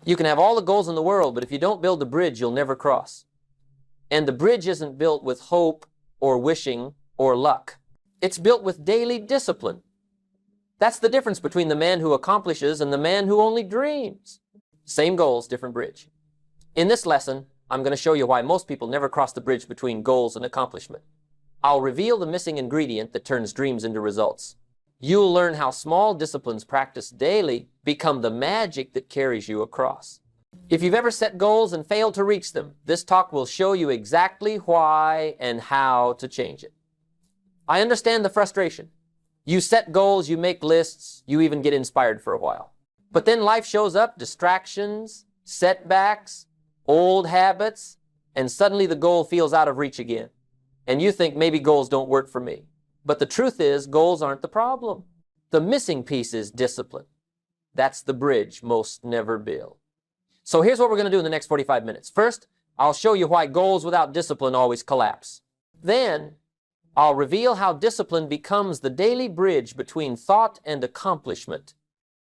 You can have all the goals in the world, but if you don't build the bridge, you'll never cross. And the bridge isn't built with hope or wishing or luck. It's built with daily discipline. That's the difference between the man who accomplishes and the man who only dreams. Same goals, different bridge. In this lesson, I'm going to show you why most people never cross the bridge between goals and accomplishment. I'll reveal the missing ingredient that turns dreams into results. You'll learn how small disciplines practiced daily become the magic that carries you across. If you've ever set goals and failed to reach them, this talk will show you exactly why and how to change it. I understand the frustration. You set goals, you make lists, you even get inspired for a while. But then life shows up, distractions, setbacks, old habits, and suddenly the goal feels out of reach again. And you think maybe goals don't work for me. But the truth is, goals aren't the problem. The missing piece is discipline. That's the bridge most never build. So here's what we're going to do in the next 45 minutes. First, I'll show you why goals without discipline always collapse. Then, I'll reveal how discipline becomes the daily bridge between thought and accomplishment.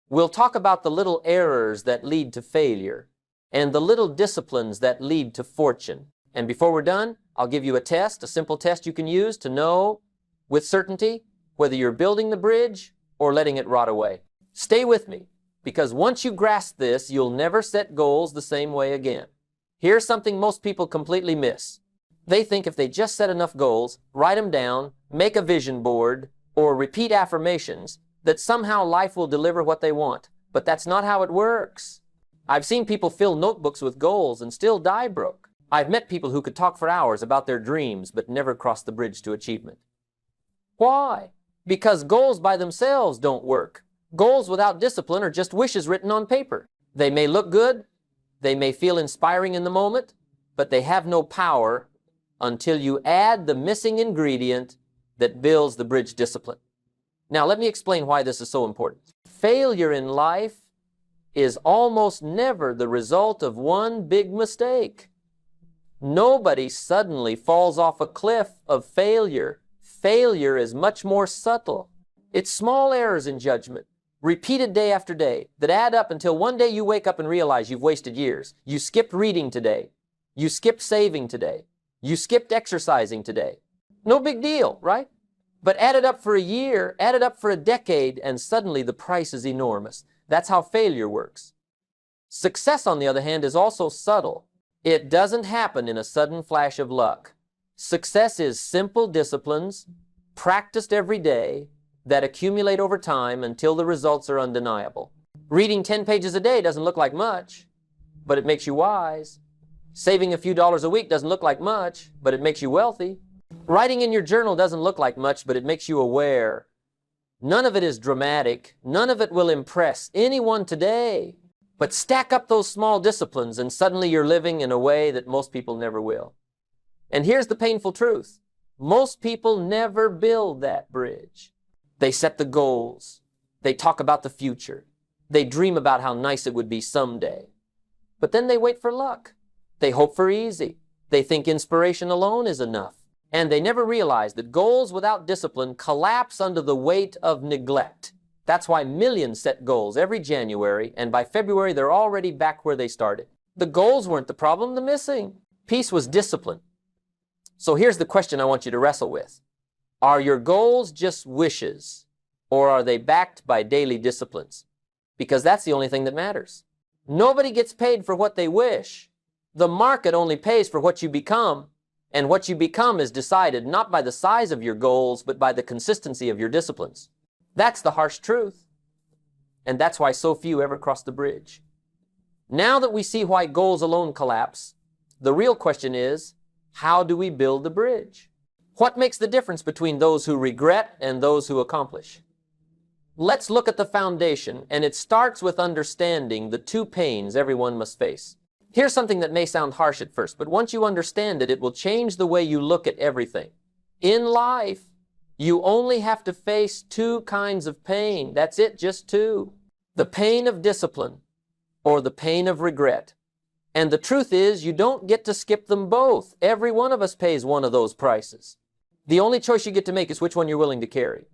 We'll talk about the little errors that lead to failure and the little disciplines that lead to fortune. And before we're done, I'll give you a test, a simple test you can use to know with certainty whether you're building the bridge or letting it rot away. Stay with me, because once you grasp this, you'll never set goals the same way again. Here's something most people completely miss. They think if they just set enough goals, write them down, make a vision board, or repeat affirmations, that somehow life will deliver what they want. But that's not how it works. I've seen people fill notebooks with goals and still die broke. I've met people who could talk for hours about their dreams but never cross the bridge to achievement. Why? Because goals by themselves don't work. Goals without discipline are just wishes written on paper. They may look good, they may feel inspiring in the moment, but they have no power until you add the missing ingredient that builds the bridge discipline. Now, let me explain why this is so important. Failure in life is almost never the result of one big mistake. Nobody suddenly falls off a cliff of failure. Failure is much more subtle. It's small errors in judgment, repeated day after day, that add up until one day you wake up and realize you've wasted years. You skipped reading today. You skipped saving today. You skipped exercising today. No big deal, right? But add it up for a year, add it up for a decade, and suddenly the price is enormous. That's how failure works. Success, on the other hand, is also subtle. It doesn't happen in a sudden flash of luck. Success is simple disciplines, practiced every day, that accumulate over time until the results are undeniable. Reading 10 pages a day doesn't look like much, but it makes you wise. Saving a few dollars a week doesn't look like much, but it makes you wealthy. Writing in your journal doesn't look like much, but it makes you aware. None of it is dramatic. None of it will impress anyone today. But stack up those small disciplines and suddenly you're living in a way that most people never will. And here's the painful truth. Most people never build that bridge. They set the goals. They talk about the future. They dream about how nice it would be someday. But then they wait for luck. They hope for easy. They think inspiration alone is enough. And they never realize that goals without discipline collapse under the weight of neglect. That's why millions set goals every January, and by February they're already back where they started. The goals weren't the problem, the missing piece was discipline. So here's the question I want you to wrestle with. Are your goals just wishes, or are they backed by daily disciplines? Because that's the only thing that matters. Nobody gets paid for what they wish. The market only pays for what you become, and what you become is decided not by the size of your goals, but by the consistency of your disciplines. That's the harsh truth. And that's why so few ever cross the bridge. Now that we see why goals alone collapse, the real question is, how do we build the bridge? What makes the difference between those who regret and those who accomplish? Let's look at the foundation, and it starts with understanding the two pains everyone must face. Here's something that may sound harsh at first, but once you understand it, it will change the way you look at everything. In life, you only have to face two kinds of pain. That's it, just two. The pain of discipline or the pain of regret. And the truth is, you don't get to skip them both. Every one of us pays one of those prices. The only choice you get to make is which one you're willing to carry.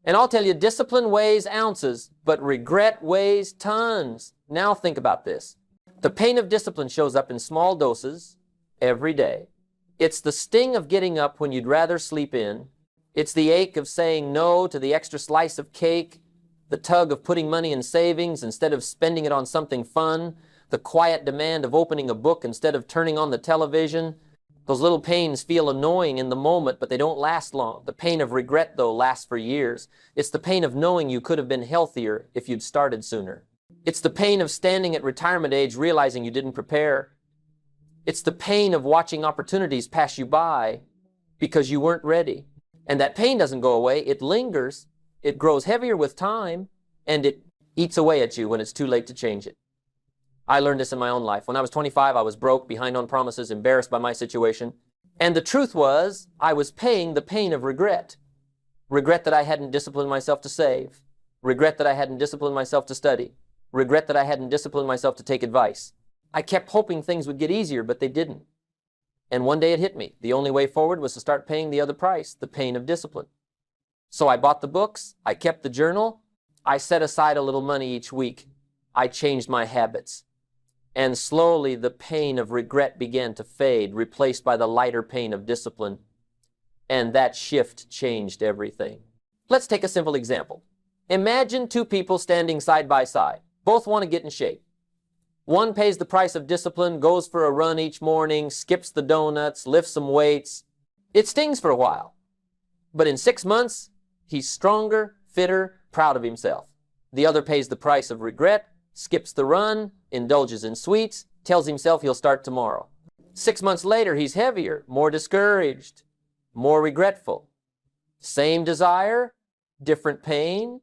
And I'll tell you, discipline weighs ounces, but regret weighs tons. Now think about this. The pain of discipline shows up in small doses every day. It's the sting of getting up when you'd rather sleep in. It's the ache of saying no to the extra slice of cake, the tug of putting money in savings instead of spending it on something fun, the quiet demand of opening a book instead of turning on the television. Those little pains feel annoying in the moment, but they don't last long. The pain of regret, though, lasts for years. It's the pain of knowing you could have been healthier if you'd started sooner. It's the pain of standing at retirement age realizing you didn't prepare. It's the pain of watching opportunities pass you by because you weren't ready. And that pain doesn't go away. It lingers. It grows heavier with time, and it eats away at you when it's too late to change it. I learned this in my own life. When I was 25, I was broke, behind on promises, embarrassed by my situation. And the truth was, I was paying the pain of regret. Regret that I hadn't disciplined myself to save. Regret that I hadn't disciplined myself to study. Regret that I hadn't disciplined myself to take advice. I kept hoping things would get easier, but they didn't. And one day it hit me. The only way forward was to start paying the other price, the pain of discipline. So I bought the books. I kept the journal. I set aside a little money each week. I changed my habits. And slowly the pain of regret began to fade, replaced by the lighter pain of discipline. And that shift changed everything. Let's take a simple example. Imagine two people standing side by side. Both want to get in shape. One pays the price of discipline, goes for a run each morning, skips the donuts, lifts some weights. It stings for a while. But in 6 months, he's stronger, fitter, proud of himself. The other pays the price of regret, skips the run, indulges in sweets, tells himself he'll start tomorrow. 6 months later, he's heavier, more discouraged, more regretful. Same desire, different pain.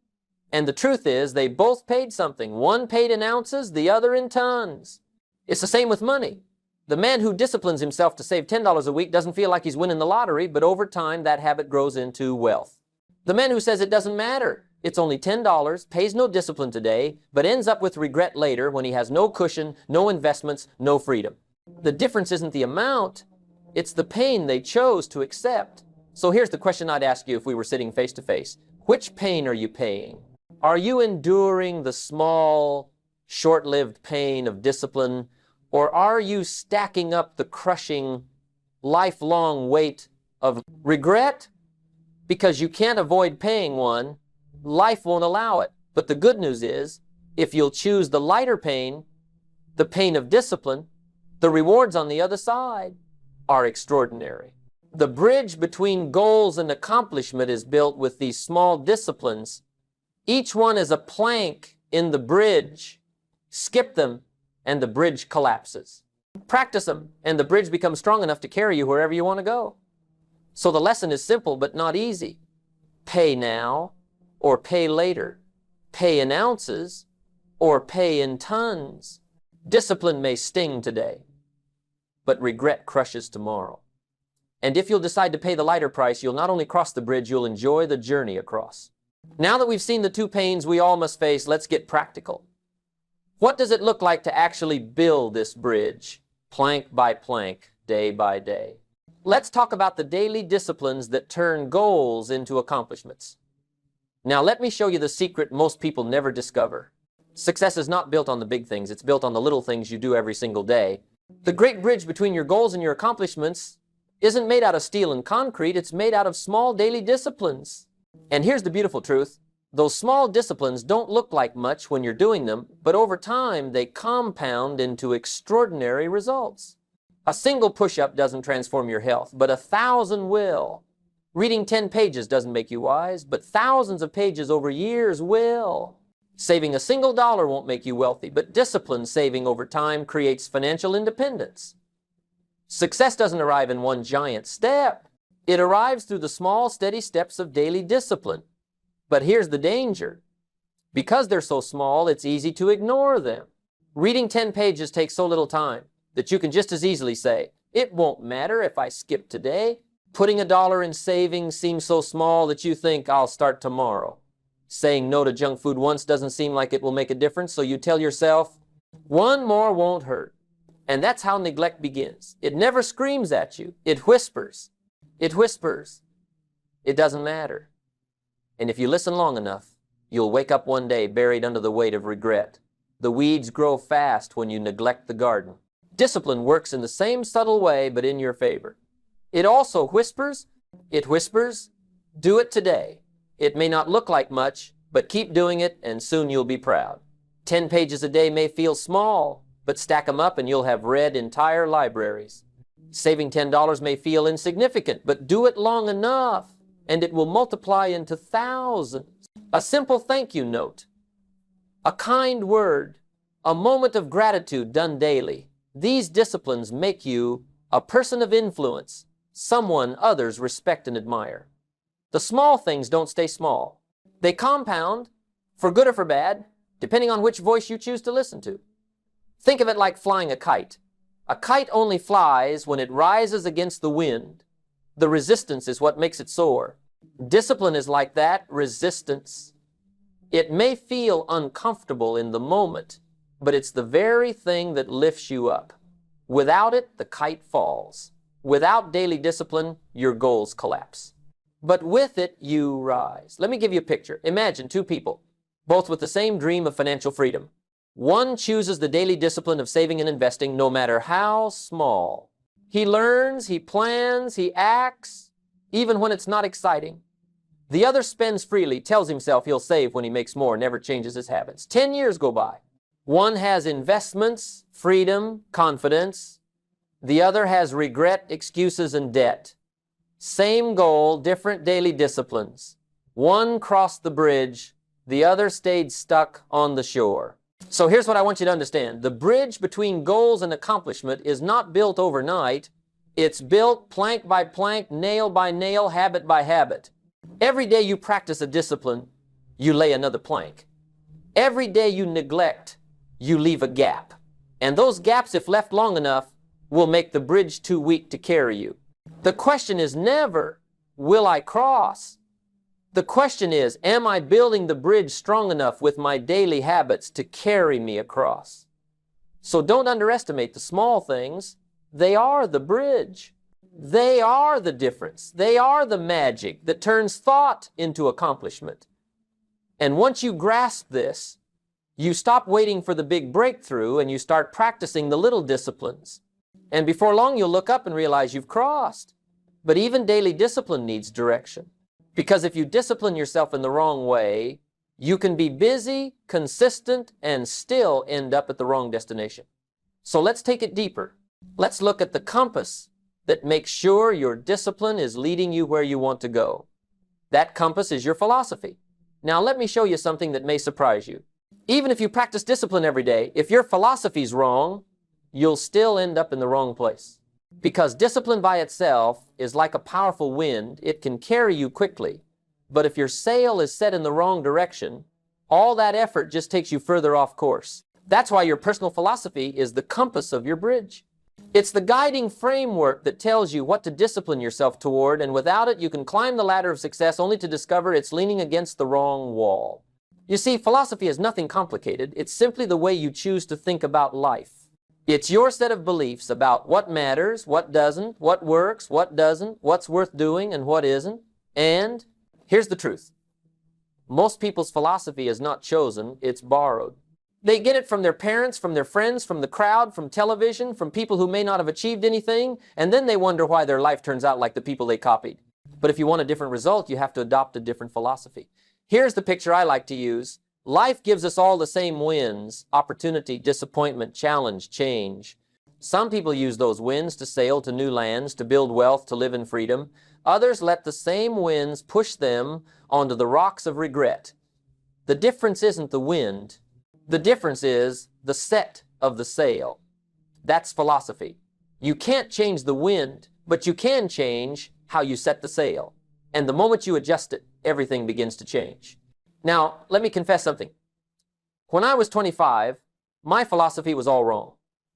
And the truth is, they both paid something. One paid in ounces, the other in tons. It's the same with money. The man who disciplines himself to save $10 a week doesn't feel like he's winning the lottery, but over time, that habit grows into wealth. The man who says it doesn't matter, it's only $10, pays no discipline today, but ends up with regret later when he has no cushion, no investments, no freedom. The difference isn't the amount, it's the pain they chose to accept. So here's the question I'd ask you if we were sitting face to face. Which pain are you paying? Are you enduring the small, short-lived pain of discipline, or are you stacking up the crushing, lifelong weight of regret? Because you can't avoid paying one, life won't allow it. But the good news is, if you'll choose the lighter pain, the pain of discipline, the rewards on the other side are extraordinary. The bridge between goals and accomplishment is built with these small disciplines. Each one is a plank in the bridge. Skip them, and the bridge collapses. Practice them, and the bridge becomes strong enough to carry you wherever you want to go. So the lesson is simple but not easy. Pay now or pay later. Pay in ounces or pay in tons. Discipline may sting today, but regret crushes tomorrow. And if you'll decide to pay the lighter price, you'll not only cross the bridge, you'll enjoy the journey across. Now that we've seen the two pains we all must face, let's get practical. What does it look like to actually build this bridge, plank by plank, day by day? Let's talk about the daily disciplines that turn goals into accomplishments. Now let me show you the secret most people never discover. Success is not built on the big things, it's built on the little things you do every single day. The great bridge between your goals and your accomplishments isn't made out of steel and concrete, it's made out of small daily disciplines. And here's the beautiful truth. Those small disciplines don't look like much when you're doing them, but over time they compound into extraordinary results. A single push-up doesn't transform your health, but 1,000 will. Reading 10 pages doesn't make you wise, but thousands of pages over years will. Saving a single dollar won't make you wealthy, but discipline saving over time creates financial independence. Success doesn't arrive in one giant step. It arrives through the small, steady steps of daily discipline. But here's the danger. Because they're so small, it's easy to ignore them. Reading 10 pages takes so little time that you can just as easily say, it won't matter if I skip today. Putting $1 in savings seems so small that you think, I'll start tomorrow. Saying no to junk food once doesn't seem like it will make a difference, so you tell yourself, one more won't hurt. And that's how neglect begins. It never screams at you. It whispers. It whispers. It doesn't matter. And if you listen long enough, you'll wake up one day buried under the weight of regret. The weeds grow fast when you neglect the garden. Discipline works in the same subtle way, but in your favor. It also whispers. It whispers, do it today. It may not look like much, but keep doing it and soon you'll be proud. 10 pages a day may feel small, but stack them up and you'll have read entire libraries. Saving $10 may feel insignificant, but do it long enough and it will multiply into thousands. A simple thank you note, a kind word, a moment of gratitude done daily. These disciplines make you a person of influence, someone others respect and admire. The small things don't stay small. They compound, for good or for bad, depending on which voice you choose to listen to. Think of it like flying a kite. A kite only flies when it rises against the wind. The resistance is what makes it soar. Discipline is like that resistance. It may feel uncomfortable in the moment, but it's the very thing that lifts you up. Without it, the kite falls. Without daily discipline, your goals collapse. But with it, you rise. Let me give you a picture. Imagine two people, both with the same dream of financial freedom. One chooses the daily discipline of saving and investing no matter how small. He learns, he plans, he acts, even when it's not exciting. The other spends freely, tells himself he'll save when he makes more, never changes his habits. 10 years go by. One has investments, freedom, confidence. The other has regret, excuses, and debt. Same goal, different daily disciplines. One crossed the bridge, the other stayed stuck on the shore. So here's what I want you to understand. The bridge between goals and accomplishment is not built overnight. It's built plank by plank, nail by nail, habit by habit. Every day you practice a discipline, you lay another plank. Every day you neglect, you leave a gap. And those gaps, if left long enough, will make the bridge too weak to carry you. The question is never, will I cross? The question is, am I building the bridge strong enough with my daily habits to carry me across? So don't underestimate the small things. They are the bridge. They are the difference. They are the magic that turns thought into accomplishment. And once you grasp this, you stop waiting for the big breakthrough and you start practicing the little disciplines. And before long, you'll look up and realize you've crossed. But even daily discipline needs direction. Because if you discipline yourself in the wrong way, you can be busy, consistent, and still end up at the wrong destination. So let's take it deeper. Let's look at the compass that makes sure your discipline is leading you where you want to go. That compass is your philosophy. Now let me show you something that may surprise you. Even if you practice discipline every day, if your philosophy's wrong, you'll still end up in the wrong place. Because discipline by itself is like a powerful wind. It can carry you quickly. But if your sail is set in the wrong direction, all that effort just takes you further off course. That's why your personal philosophy is the compass of your bridge. It's the guiding framework that tells you what to discipline yourself toward, and without it, you can climb the ladder of success only to discover it's leaning against the wrong wall. You see, philosophy is nothing complicated. It's simply the way you choose to think about life. It's your set of beliefs about what matters, what doesn't, what works, what doesn't, what's worth doing, and what isn't. And here's the truth. Most people's philosophy is not chosen, it's borrowed. They get it from their parents, from their friends, from the crowd, from television, from people who may not have achieved anything, and then they wonder why their life turns out like the people they copied. But if you want a different result, you have to adopt a different philosophy. Here's the picture I like to use. Life gives us all the same winds: opportunity, disappointment, challenge, change. Some people use those winds to sail to new lands, to build wealth, to live in freedom. Others let the same winds push them onto the rocks of regret. The difference isn't the wind. The difference is the set of the sail. That's philosophy. You can't change the wind, but you can change how you set the sail. And the moment you adjust it, everything begins to change. Now, let me confess something. When I was 25, my philosophy was all wrong.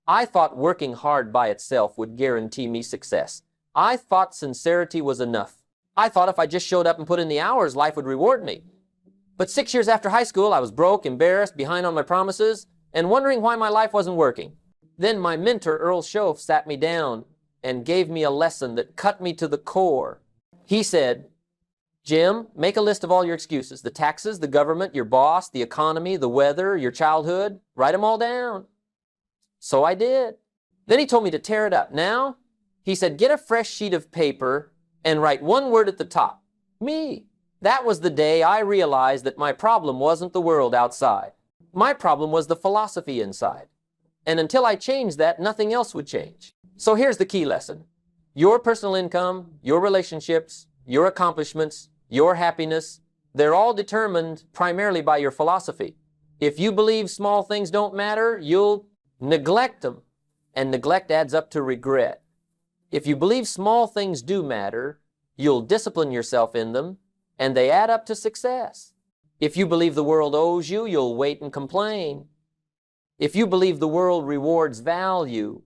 I thought working hard by itself would guarantee me success. I thought sincerity was enough. I thought if I just showed up and put in the hours, life would reward me. But 6 years after high school, I was broke, embarrassed, behind on my promises, and wondering why my life wasn't working. Then my mentor, Earl Schoaf, sat me down and gave me a lesson that cut me to the core. He said, Jim, make a list of all your excuses. The taxes, the government, your boss, the economy, the weather, your childhood. Write them all down. So I did. Then he told me to tear it up. Now, he said, get a fresh sheet of paper and write one word at the top. Me. That was the day I realized that my problem wasn't the world outside. My problem was the philosophy inside. And until I changed that, nothing else would change. So here's the key lesson. Your personal income, your relationships, your accomplishments, your happiness, they're all determined primarily by your philosophy. If you believe small things don't matter, you'll neglect them. And neglect adds up to regret. If you believe small things do matter, you'll discipline yourself in them, and they add up to success. If you believe the world owes you, you'll wait and complain. If you believe the world rewards value,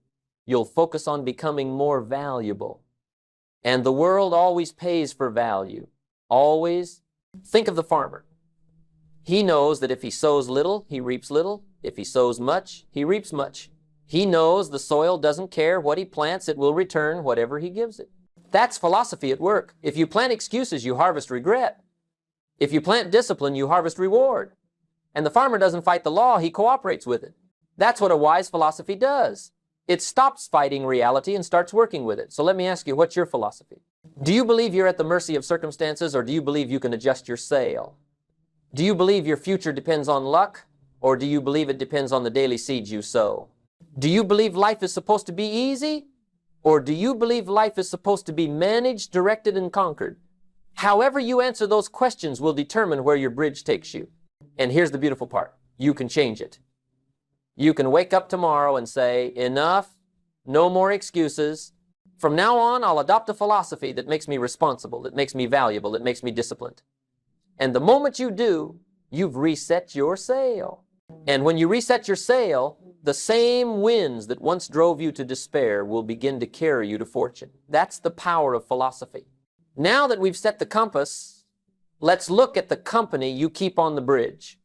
you'll focus on becoming more valuable. And the world always pays for value. Always. Think of the farmer. He knows that if he sows little, he reaps little. If he sows much, he reaps much. He knows the soil doesn't care what he plants, it will return whatever he gives it. That's philosophy at work. If you plant excuses, you harvest regret. If you plant discipline, you harvest reward. And the farmer doesn't fight the law, he cooperates with it. That's what a wise philosophy does. It stops fighting reality and starts working with it. So let me ask you, what's your philosophy? Do you believe you're at the mercy of circumstances, or do you believe you can adjust your sail? Do you believe your future depends on luck, or do you believe it depends on the daily seeds you sow? Do you believe life is supposed to be easy, or do you believe life is supposed to be managed, directed, and conquered? However you answer those questions will determine where your bridge takes you. And here's the beautiful part. You can change it. You can wake up tomorrow and say, enough, no more excuses. From now on, I'll adopt a philosophy that makes me responsible, that makes me valuable, that makes me disciplined. And the moment you do, you've reset your sail. And when you reset your sail, the same winds that once drove you to despair will begin to carry you to fortune. That's the power of philosophy. Now that we've set the compass, let's look at the company you keep on the bridge.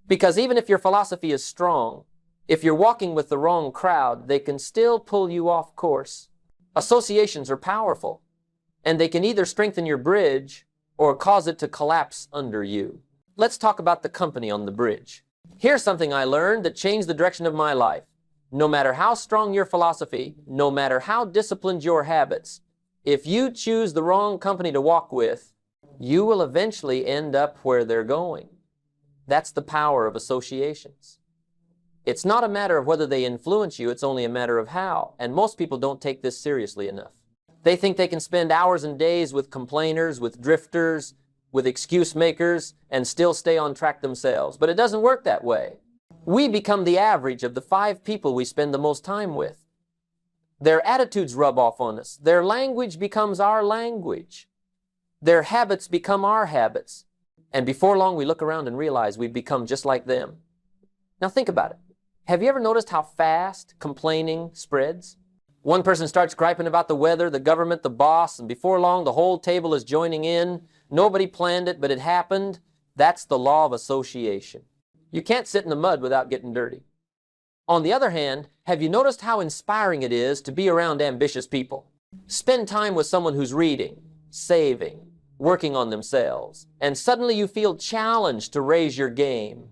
Because even if your philosophy is strong, if you're walking with the wrong crowd, they can still pull you off course. Associations are powerful, and they can either strengthen your bridge or cause it to collapse under you. Let's talk about the company on the bridge. Here's something I learned that changed the direction of my life. No matter how strong your philosophy, no matter how disciplined your habits, if you choose the wrong company to walk with, you will eventually end up where they're going. That's the power of associations. It's not a matter of whether they influence you, it's only a matter of how. And most people don't take this seriously enough. They think they can spend hours and days with complainers, with drifters, with excuse makers, and still stay on track themselves. But it doesn't work that way. We become the average of the 5 people we spend the most time with. Their attitudes rub off on us. Their language becomes our language. Their habits become our habits. And before long, we look around and realize we've become just like them. Now think about it. Have you ever noticed how fast complaining spreads? One person starts griping about the weather, the government, the boss, and before long the whole table is joining in. Nobody planned it, but it happened. That's the law of association. You can't sit in the mud without getting dirty. On the other hand, have you noticed how inspiring it is to be around ambitious people? Spend time with someone who's reading, saving, working on themselves, and suddenly you feel challenged to raise your game.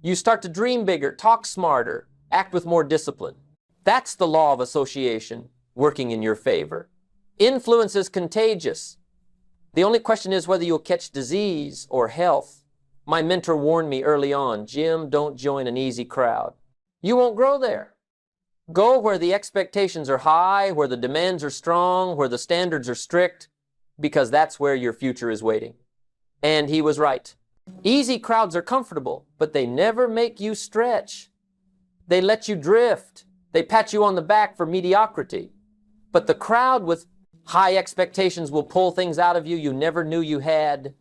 You start to dream bigger, talk smarter, act with more discipline. That's the law of association working in your favor. Influence is contagious. The only question is whether you'll catch disease or health. My mentor warned me early on, Jim, don't join an easy crowd. You won't grow there. Go where the expectations are high, where the demands are strong, where the standards are strict, because that's where your future is waiting. And he was right. Easy crowds are comfortable, but they never make you stretch. They let you drift. They pat you on the back for mediocrity. But the crowd with high expectations will pull things out of you you never knew you had.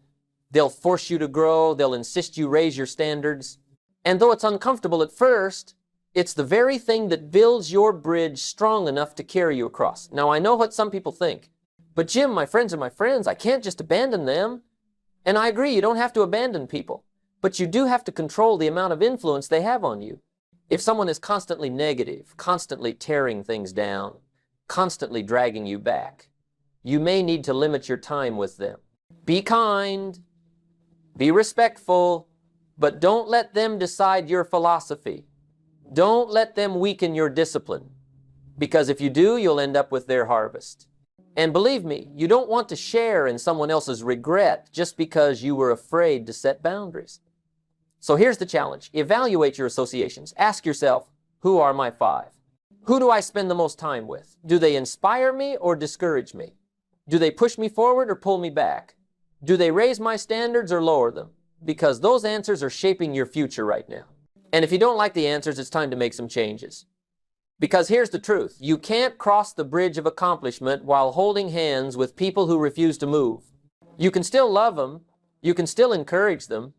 They'll force you to grow. They'll insist you raise your standards. And though it's uncomfortable at first, it's the very thing that builds your bridge strong enough to carry you across. Now, I know what some people think. But Jim, my friends are my friends. I can't just abandon them. And I agree, you don't have to abandon people. But you do have to control the amount of influence they have on you. If someone is constantly negative, constantly tearing things down, constantly dragging you back, you may need to limit your time with them. Be kind, be respectful, but don't let them decide your philosophy. Don't let them weaken your discipline, because if you do, you'll end up with their harvest. And believe me, you don't want to share in someone else's regret just because you were afraid to set boundaries. So here's the challenge. Evaluate your associations. Ask yourself, who are my 5? Who do I spend the most time with? Do they inspire me or discourage me? Do they push me forward or pull me back? Do they raise my standards or lower them? Because those answers are shaping your future right now. And if you don't like the answers, it's time to make some changes. Because here's the truth. You can't cross the bridge of accomplishment while holding hands with people who refuse to move. You can still love them. You can still encourage them.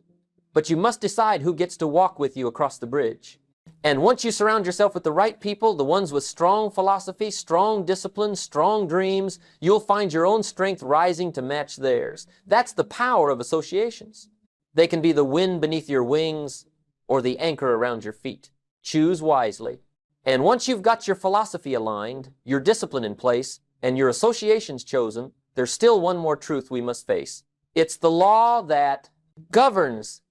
But you must decide who gets to walk with you across the bridge. And once you surround yourself with the right people, the ones with strong philosophy, strong discipline, strong dreams, you'll find your own strength rising to match theirs. That's the power of associations. They can be the wind beneath your wings or the anchor around your feet. Choose wisely. And once you've got your philosophy aligned, your discipline in place, and your associations chosen, there's still one more truth we must face. It's the law that governs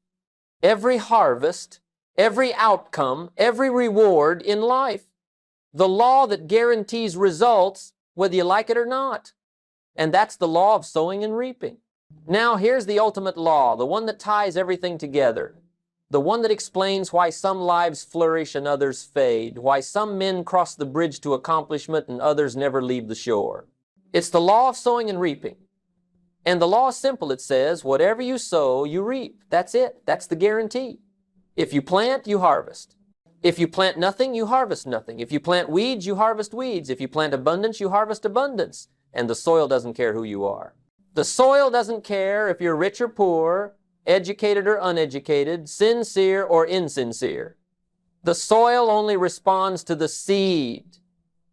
every harvest, every outcome, every reward in life. The law that guarantees results whether you like it or not. And that's the law of sowing and reaping. Now here's the ultimate law, the one that ties everything together. The one that explains why some lives flourish and others fade, why some men cross the bridge to accomplishment and others never leave the shore. It's the law of sowing and reaping. And the law is simple. It says, whatever you sow, you reap. That's it. That's the guarantee. If you plant, you harvest. If you plant nothing, you harvest nothing. If you plant weeds, you harvest weeds. If you plant abundance, you harvest abundance. And the soil doesn't care who you are. The soil doesn't care if you're rich or poor, educated or uneducated, sincere or insincere. The soil only responds to the seed.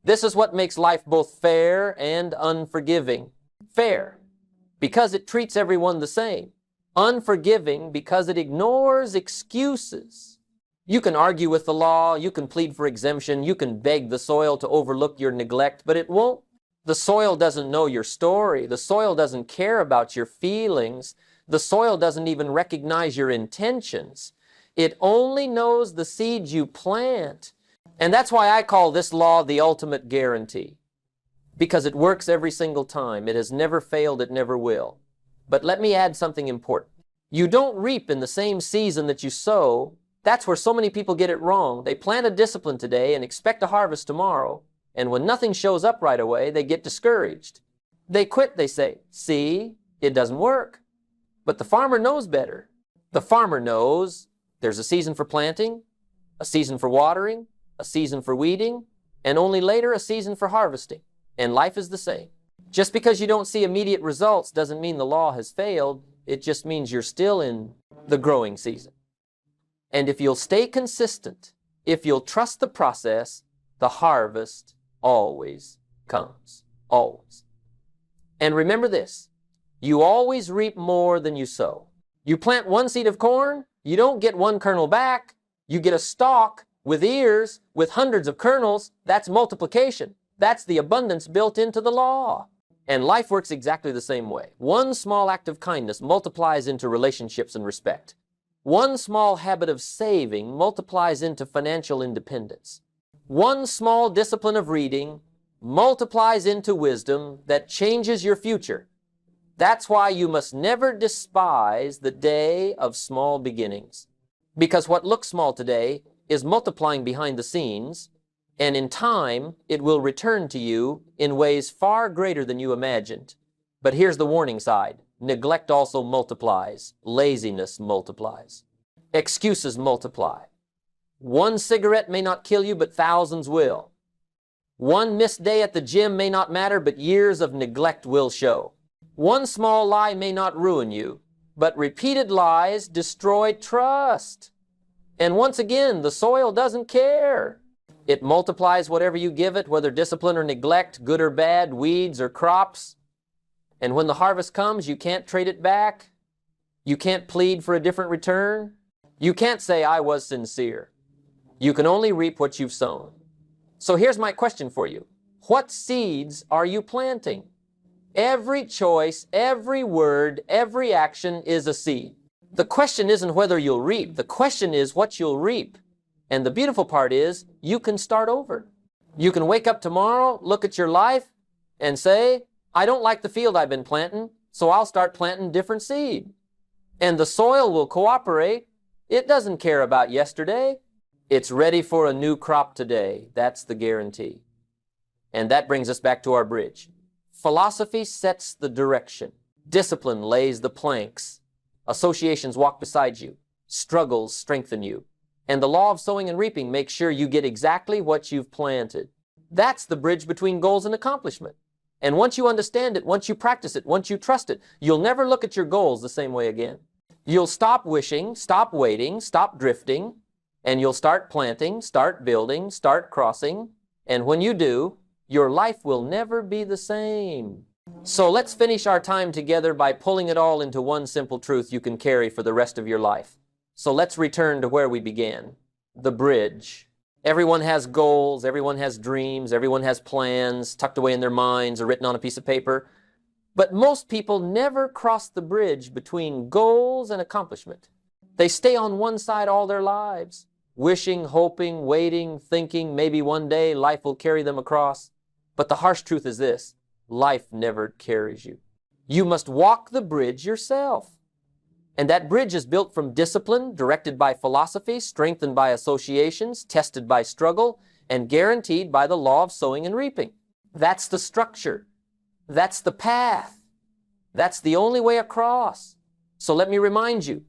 This is what makes life both fair and unforgiving. Fair, because it treats everyone the same. Unforgiving, because it ignores excuses. You can argue with the law, you can plead for exemption, you can beg the soil to overlook your neglect, but it won't. The soil doesn't know your story. The soil doesn't care about your feelings. The soil doesn't even recognize your intentions. It only knows the seeds you plant. And that's why I call this law the ultimate guarantee. Because it works every single time. It has never failed, it never will. But let me add something important. You don't reap in the same season that you sow. That's where so many people get it wrong. They plant a discipline today and expect a harvest tomorrow. And when nothing shows up right away, they get discouraged. They quit, they say, see, it doesn't work. But the farmer knows better. The farmer knows there's a season for planting, a season for watering, a season for weeding, and only later a season for harvesting. And life is the same. Just because you don't see immediate results doesn't mean the law has failed. It just means you're still in the growing season. And if you'll stay consistent, if you'll trust the process, the harvest always comes. Always. And remember this. You always reap more than you sow. You plant one seed of corn, you don't get one kernel back. You get a stalk with ears, with hundreds of kernels. That's multiplication. That's the abundance built into the law. And life works exactly the same way. One small act of kindness multiplies into relationships and respect. One small habit of saving multiplies into financial independence. One small discipline of reading multiplies into wisdom that changes your future. That's why you must never despise the day of small beginnings. Because what looks small today is multiplying behind the scenes, and in time it will return to you in ways far greater than you imagined. But here's the warning side. Neglect also multiplies. Laziness multiplies. Excuses multiply. One cigarette may not kill you, but thousands will. One missed day at the gym may not matter, but years of neglect will show. One small lie may not ruin you, but repeated lies destroy trust. And once again, the soil doesn't care. It multiplies whatever you give it, whether discipline or neglect, good or bad, weeds or crops. And when the harvest comes, you can't trade it back. You can't plead for a different return. You can't say, I was sincere. You can only reap what you've sown. So here's my question for you. What seeds are you planting? Every choice, every word, every action is a seed. The question isn't whether you'll reap. The question is what you'll reap. And the beautiful part is you can start over. You can wake up tomorrow, look at your life, and say, I don't like the field I've been planting, so I'll start planting different seed. And the soil will cooperate. It doesn't care about yesterday. It's ready for a new crop today. That's the guarantee. And that brings us back to our bridge. Philosophy sets the direction. Discipline lays the planks. Associations walk beside you. Struggles strengthen you. And the law of sowing and reaping makes sure you get exactly what you've planted. That's the bridge between goals and accomplishment. And once you understand it, once you practice it, once you trust it, you'll never look at your goals the same way again. You'll stop wishing, stop waiting, stop drifting, and you'll start planting, start building, start crossing. And when you do, your life will never be the same. So let's finish our time together by pulling it all into one simple truth you can carry for the rest of your life. So let's return to where we began, the bridge. Everyone has goals, everyone has dreams, everyone has plans tucked away in their minds or written on a piece of paper. But most people never cross the bridge between goals and accomplishment. They stay on one side all their lives, wishing, hoping, waiting, thinking maybe one day life will carry them across. But the harsh truth is this, life never carries you. You must walk the bridge yourself. And that bridge is built from discipline, directed by philosophy, strengthened by associations, tested by struggle, and guaranteed by the law of sowing and reaping. That's the structure. That's the path. That's the only way across. So let me remind you,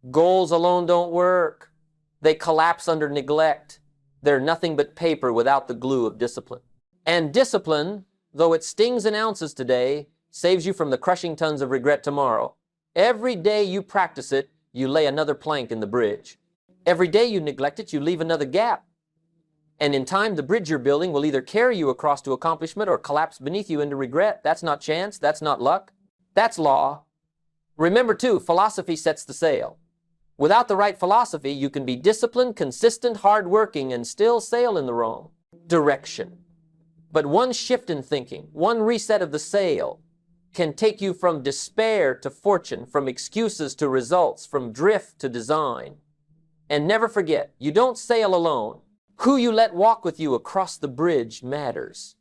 goals alone don't work. They collapse under neglect. They're nothing but paper without the glue of discipline. And discipline, though it stings in ounces today, saves you from the crushing tons of regret tomorrow. Every day you practice it, you lay another plank in the bridge. Every day you neglect it, you leave another gap. And in time, the bridge you're building will either carry you across to accomplishment or collapse beneath you into regret. That's not chance. That's not luck. That's law. Remember, too, philosophy sets the sail. Without the right philosophy, you can be disciplined, consistent, hardworking, and still sail in the wrong direction. But one shift in thinking, one reset of the sail, can take you from despair to fortune, from excuses to results, from drift to design. And never forget, you don't sail alone. Who you let walk with you across the bridge matters.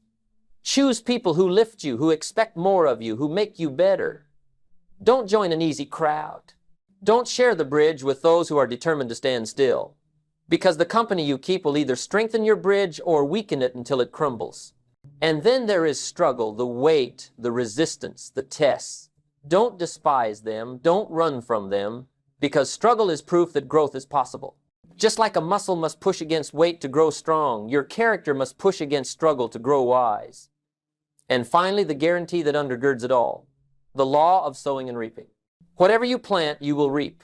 Choose people who lift you, who expect more of you, who make you better. Don't join an easy crowd. Don't share the bridge with those who are determined to stand still, because the company you keep will either strengthen your bridge or weaken it until it crumbles. And then there is struggle, the weight, the resistance, the tests. Don't despise them. Don't run from them, because struggle is proof that growth is possible. Just like a muscle must push against weight to grow strong, your character must push against struggle to grow wise. And finally, the guarantee that undergirds it all, the law of sowing and reaping. Whatever you plant, you will reap.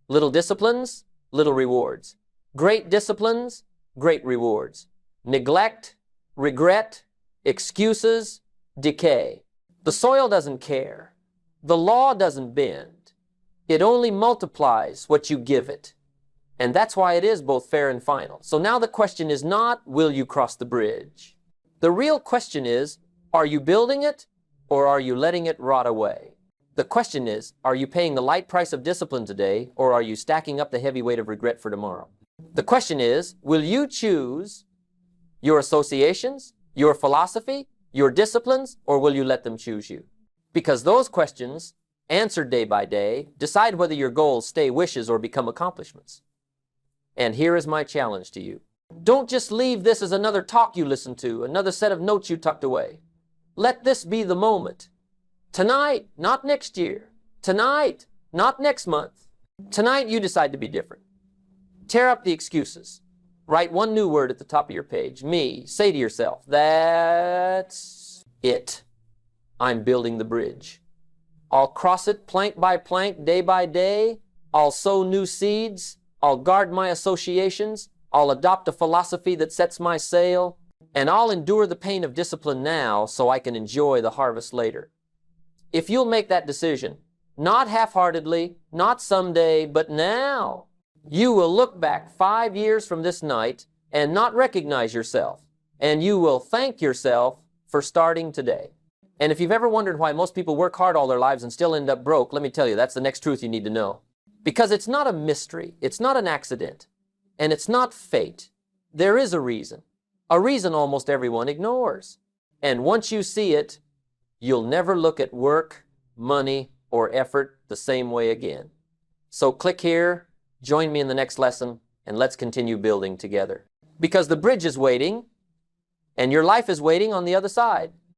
Little disciplines, little rewards. Great disciplines, great rewards. Neglect, regret, excuses, decay. The soil doesn't care. The law doesn't bend. It only multiplies what you give it. And that's why it is both fair and final. So now the question is not, will you cross the bridge? The real question is, are you building it or are you letting it rot away? The question is, are you paying the light price of discipline today or are you stacking up the heavy weight of regret for tomorrow? The question is, will you choose your associations, your philosophy, your disciplines, or will you let them choose you? Because those questions, answered day by day, decide whether your goals stay wishes or become accomplishments. And here is my challenge to you. Don't just leave this as another talk you listen to, another set of notes you tucked away. Let this be the moment. Tonight, not next year. Tonight, not next month. Tonight, you decide to be different. Tear up the excuses. Write one new word at the top of your page. Me. Say to yourself, that's it. I'm building the bridge. I'll cross it plank by plank, day by day. I'll sow new seeds. I'll guard my associations. I'll adopt a philosophy that sets my sail. And I'll endure the pain of discipline now so I can enjoy the harvest later. If you'll make that decision, not half-heartedly, not someday, but now, you will look back 5 years from this night and not recognize yourself, and you will thank yourself for starting today. And if you've ever wondered why most people work hard all their lives and still end up broke, let me tell you, that's the next truth you need to know. Because it's not a mystery, it's not an accident, and it's not fate. There is a reason almost everyone ignores. And once you see it, you'll never look at work, money, or effort the same way again. So click here, join me in the next lesson, and let's continue building together. Because the bridge is waiting, and your life is waiting on the other side.